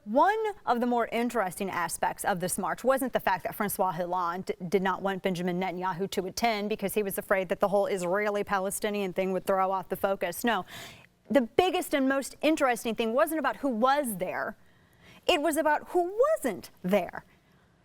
One of the more interesting aspects of this march wasn't the fact that Francois Hollande did not want Benjamin Netanyahu to attend because he was afraid that the whole Israeli-Palestinian thing would throw off the focus. No, the biggest and most interesting thing wasn't about who was there. It was about who wasn't there.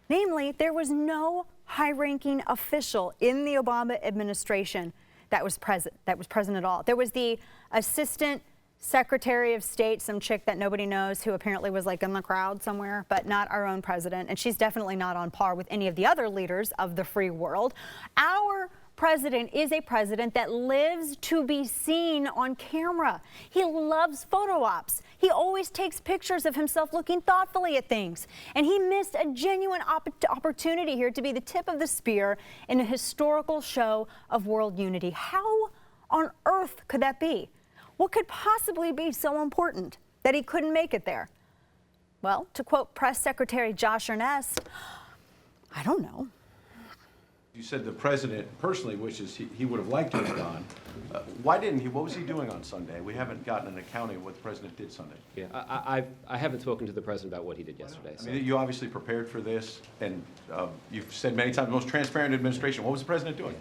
Namely, there was no high-ranking official in the Obama administration that was present at all. There was the assistant Secretary of State, some chick that nobody knows who apparently was like in the crowd somewhere, but not our own president. And she's definitely not on par with any of the other leaders of the free world. Our president is a president that lives to be seen on camera. He loves photo ops. He always takes pictures of himself looking thoughtfully at things. And he missed a genuine opportunity here to be the tip of the spear in a historical show of world unity. How on earth could that be? What could possibly be so important that he couldn't make it there? Well, to quote Press Secretary Josh Earnest, I don't know. You said the president personally wishes he would have liked to have gone. Why didn't he? What was he doing on Sunday? We haven't gotten an accounting of what the president did Sunday. Yeah, I haven't spoken to the president about what he did yesterday. I mean, you obviously prepared for this, and you've said many times, the most transparent administration. What was the president doing?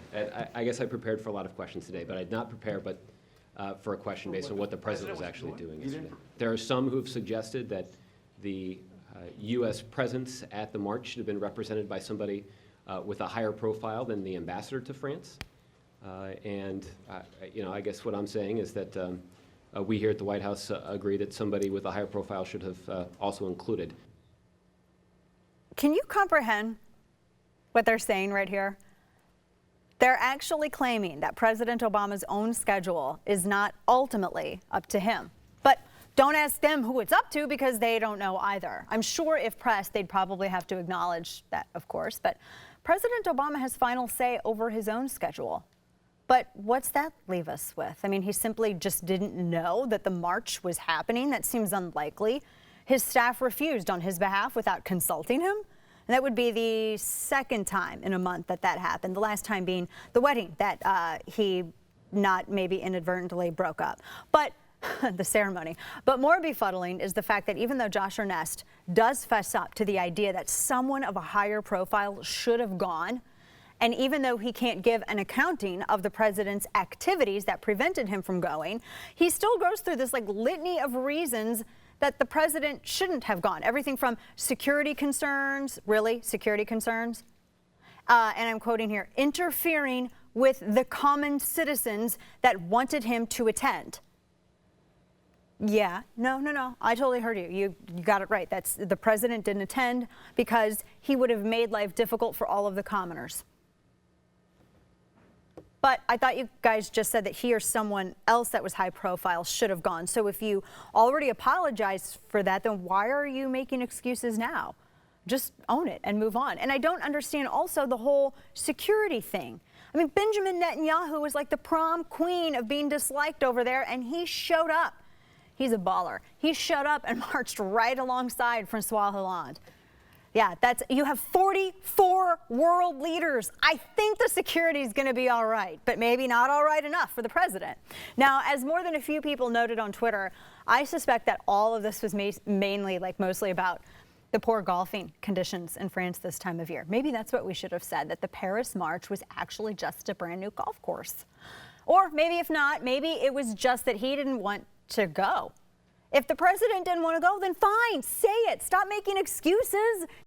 I guess I prepared for a lot of questions today, but I did not prepare for a question based on what the president was actually doing yesterday. There are some who have suggested that the U.S. presence at the march should have been represented by somebody with a higher profile than the ambassador to France. I guess what I'm saying is that we here at the White House agree that somebody with a higher profile should have also included. Can you comprehend what they're saying right here? They're actually claiming that President Obama's own schedule is not ultimately up to him. But don't ask them who it's up to because they don't know either. I'm sure if pressed, they'd probably have to acknowledge that, of course. But President Obama has final say over his own schedule. But what's that leave us with? I mean, he simply just didn't know that the march was happening. That seems unlikely. His staff refused on his behalf without consulting him. And that would be the second time in a month that happened, the last time being the wedding that he not maybe inadvertently broke up. But the ceremony. But more befuddling is the fact that even though Josh Earnest does fess up to the idea that someone of a higher profile should have gone, and even though he can't give an accounting of the president's activities that prevented him from going, he still goes through this litany of reasons that the president shouldn't have gone. Everything from security concerns, really, security concerns, and I'm quoting here, interfering with the common citizens that wanted him to attend. Yeah, no, I totally heard you. You got it right. That's the president didn't attend because he would have made life difficult for all of the commoners. But I thought you guys just said that he or someone else that was high profile should have gone. So if you already apologized for that, then why are you making excuses now? Just own it and move on. And I don't understand also the whole security thing. I mean, Benjamin Netanyahu was like the prom queen of being disliked over there, and he showed up. He's a baller. He showed up and marched right alongside Francois Hollande. Yeah, you have 44 world leaders. I think the security is going to be all right, but maybe not all right enough for the president. Now, as more than a few people noted on Twitter, I suspect that all of this was mainly, mostly about the poor golfing conditions in France this time of year. Maybe that's what we should have said, that the Paris March was actually just a brand new golf course. Or maybe if not, maybe it was just that he didn't want to go. If the president didn't want to go, then fine, say it. Stop making excuses.